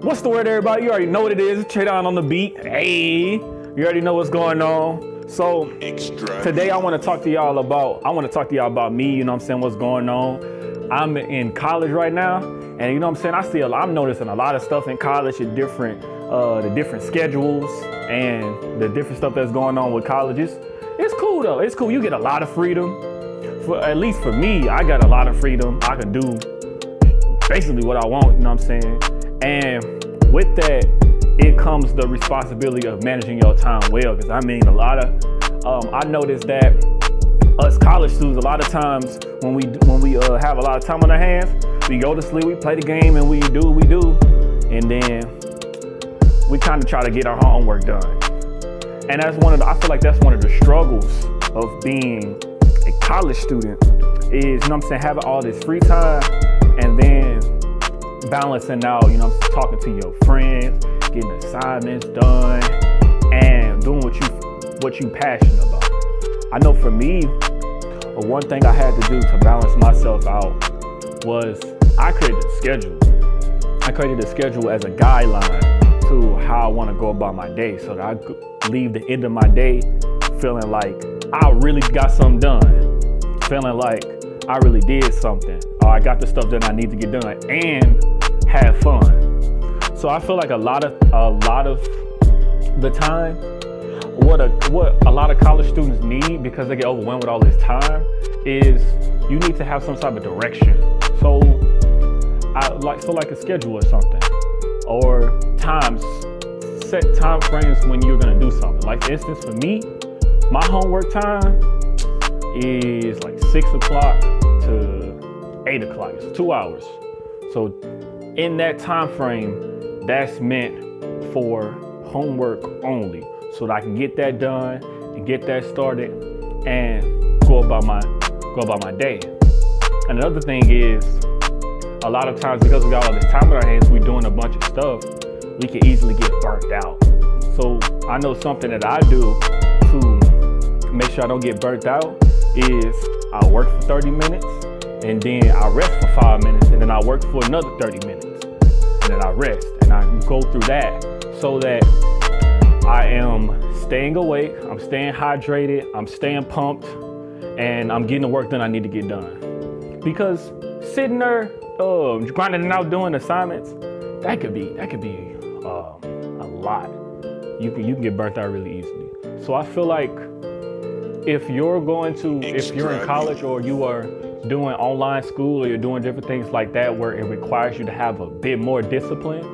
What's the word, everybody? You already know what it is. Traydon on the beat. Hey, you already know what's going on. So today I want to talk to y'all about me, you know what I'm saying, what's going on. I'm in college right now, and you know what I'm saying, I'm noticing a lot of stuff in college, the different schedules and the different stuff that's going on with colleges. It's cool though. It's cool. You get a lot of freedom. At least for me, I got a lot of freedom. I can do basically what I want, you know what I'm saying? And with that, it comes the responsibility of managing your time well. Because I mean, I noticed that us college students, a lot of times when we have a lot of time on our hands, we go to sleep, we play the game, and we do what we do, and then we kind of try to get our homework done. And I feel like that's one of the struggles of being a college student is, you know what I'm saying, having all this free time and then balancing out, you know, talking to your friends, getting assignments done, and doing what you passionate about. I know for me, one thing I had to do to balance myself out was I created a schedule. I created a schedule as a guideline to how I want to go about my day, so that I could leave the end of my day feeling like I really got something done, feeling like I really did something, or I got the stuff that I need to get done, and have fun. So I feel like a lot of the time, what a lot of college students need, because they get overwhelmed with all this time, is you need to have some type of direction. So like a schedule or something, or set time frames when you're gonna do something. Like for instance, for me, my homework time is like 6 o'clock to 8 o'clock. It's 2 hours. So in that time frame, that's meant for homework only, so that I can get that done and get that started and go about my day. And another thing is, a lot of times, because we got all this time on our hands, we're doing a bunch of stuff, we can easily get burnt out. So I know something that I do to make sure I don't get burnt out is I work for 30 minutes, and then I rest for 5 minutes, and then I work for another 30 minutes, and then I rest, and I go through that so that I am staying awake, I'm staying hydrated, I'm staying pumped, and I'm getting the work done I need to get done. Because sitting there grinding out doing assignments, that could be a lot. You can get burnt out really easily. So I feel like if you're in college, or you are doing online school, or you're doing different things like that where it requires you to have a bit more discipline,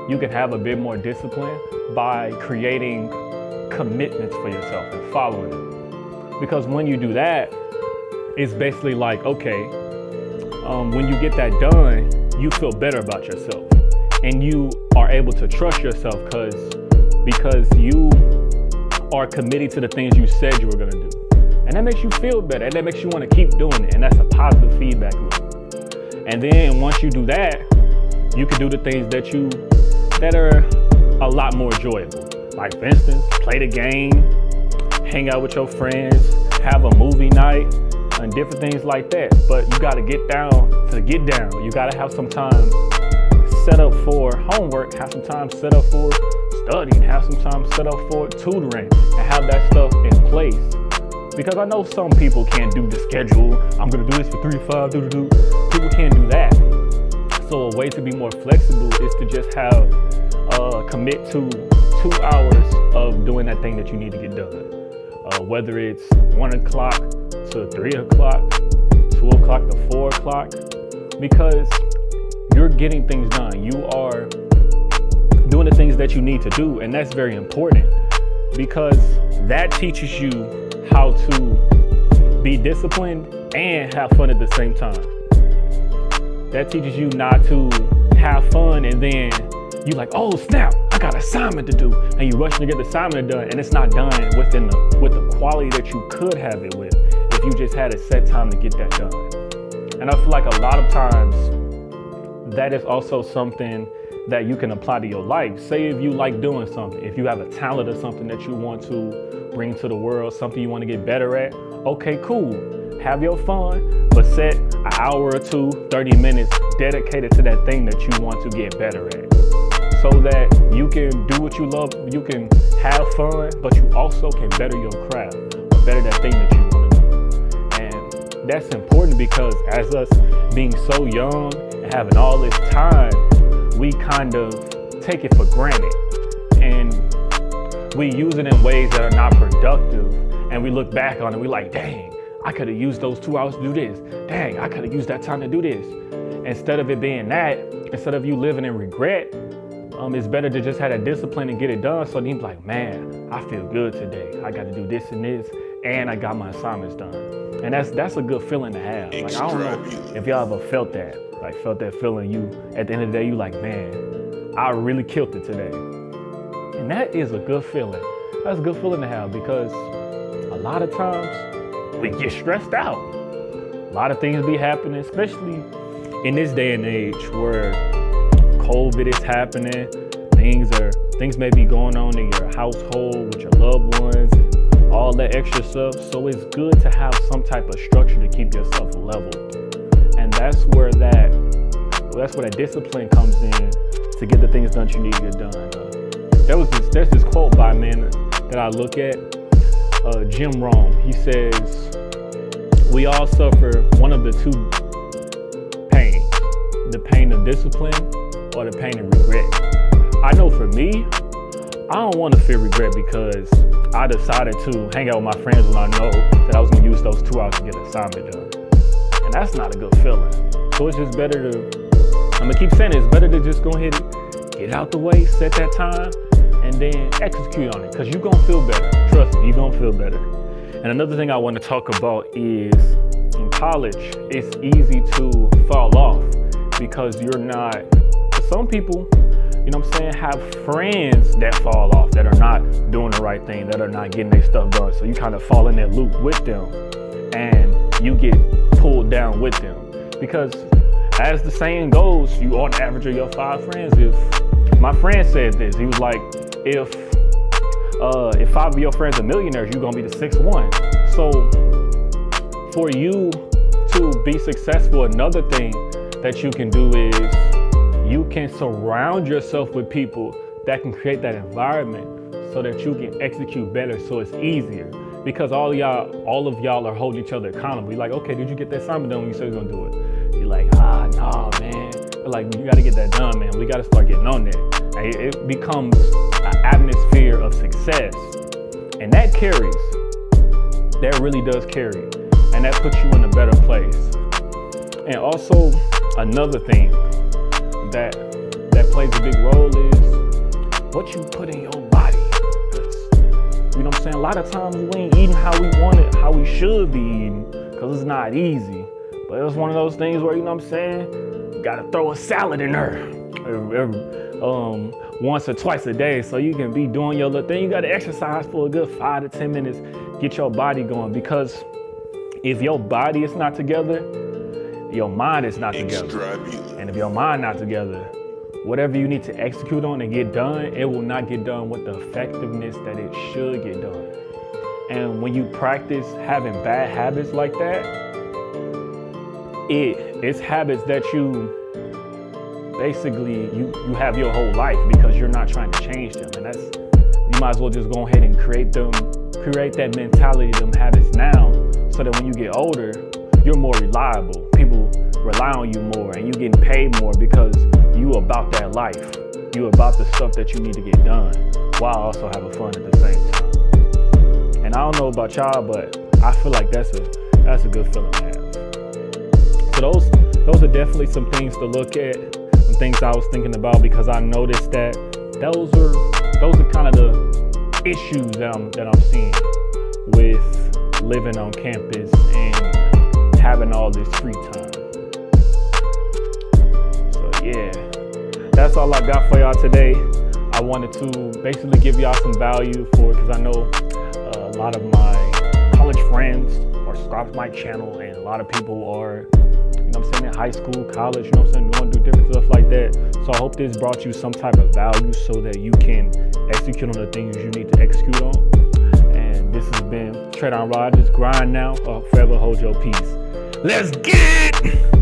you can have a bit more discipline by creating commitments for yourself and following them. Because when you do that, it's basically like, okay, when you get that done, you feel better about yourself, and you are able to trust yourself because you are committed to the things you said you were gonna do. And that makes you feel better, and that makes you want to keep doing it, and that's a positive feedback loop. And then once you do that, you can do the things that are a lot more enjoyable. Like for instance, play the game, hang out with your friends, have a movie night, and different things like that. But you gotta get down. You gotta have some time set up for homework, have some time set up for studying, have some time set up for tutoring, and have that stuff in place. Because I know some people can't do the schedule. I'm gonna do this for 3 to 5, People can't do that. So a way to be more flexible is to just commit to 2 hours of doing that thing that you need to get done. Whether it's 1 o'clock to 3 o'clock, 2 o'clock to 4 o'clock, because you're getting things done. You are doing the things that you need to do, and that's very important, because that teaches you how to be disciplined and have fun at the same time. That teaches you not to have fun and then you like, oh snap, I got an assignment to do, and you rush to get the assignment done, and it's not done with the quality that you could have it with if you just had a set time to get that done. And I feel like a lot of times that is also something that you can apply to your life. Say if you like doing something, if you have a talent or something that you want to bring to the world, something you want to get better at, okay, cool. Have your fun, but set an hour or two, 30 minutes dedicated to that thing that you want to get better at. so that you can do what you love, you can have fun, but you also can better your craft or better that thing that you want to do. And that's important because as us being so young and having all this time, we kind of take it for granted. And we use it in ways that are not productive. And we look back on it, we like, dang, I could have used those 2 hours to do this. Dang, I could have used that time to do this. Instead of it being that, instead of you living in regret, it's better to just have that discipline and get it done. So then you're like, man, I feel good today. I got to do this and this, and I got my assignments done. And that's a good feeling to have. Like, I don't know if y'all ever felt that, like felt that feeling. You, at the end of the day, you like, man, I really killed it today. And that is a good feeling. That's a good feeling to have because a lot of times we get stressed out. A lot of things be happening, especially in this day and age where COVID is happening. Things may be going on in your household with your loved ones and all that extra stuff. So it's good to have some type of structure to keep yourself leveled. And that's where that discipline comes in to get the things done you need to get done. There's this quote by a man that I look at, Jim Rohn. He says, we all suffer one of the two pains, the pain of discipline or the pain of regret. I know for me, I don't want to feel regret because I decided to hang out with my friends when I know that I was going to use those 2 hours to get an assignment done. And that's not a good feeling. So it's just better I'm going to keep saying it, it's better to just go ahead and get it out the way, set that time, and then execute on it, because you're going to feel better. Trust me, you're going to feel better. And another thing I want to talk about is in college, it's easy to fall off because you're not, some people, you know what I'm saying, have friends that fall off, that are not doing the right thing, that are not getting their stuff done. So you kind of fall in that loop with them and you get pulled down with them. Because as the saying goes, you are the average of your 5 friends. If my friend said this, he was like, if 5 of your friends are millionaires, you're gonna be the 6th one. So for you to be successful, another thing that you can do is you can surround yourself with people that can create that environment so that you can execute better, so it's easier. Because all of y'all are holding each other accountable. You're like, okay, did you get that assignment done when you said you're gonna do it? You're like, nah, man. They're like, you gotta get that done, man. We gotta start getting on there. And it becomes an atmosphere of success. And that carries. That really does carry. And that puts you in a better place. And also, another thing that plays a big role is what you put in your body. You know what I'm saying? A lot of times we ain't eating how we want it, how we should be eating, because it's not easy. But it's one of those things where, you know what I'm saying, you gotta throw a salad in there once or twice a day so you can be doing your little thing. You gotta exercise for a good 5 to 10 minutes, get your body going, because if your body is not together, your mind is not together. And if your mind not together, whatever you need to execute on and get done, it will not get done with the effectiveness that it should get done. And when you practice having bad habits like that, it's habits that you basically, you have your whole life because you're not trying to change them. And you might as well just go ahead and create that mentality, them habits now, so that when you get older, you're more reliable. People rely on you more and you getting paid more because you about that life. You about the stuff that you need to get done while also having fun at the same time. And I don't know about y'all, but I feel like that's a good feeling to have. So those are definitely some things to look at, some things I was thinking about, because I noticed that those are kind of the issues that I'm seeing with living on campus and having all this free time. So yeah, that's all I got for y'all today. I wanted to basically give y'all some value because I know a lot of my college friends are subscribed to my channel, and a lot of people are, you know what I'm saying, in high school, college, you know what I'm saying, going to do different stuff like that. So I hope this brought you some type of value so that you can execute on the things you need to execute on. And this has been Traydon Rogers. Grind now or forever hold your peace. Let's get it!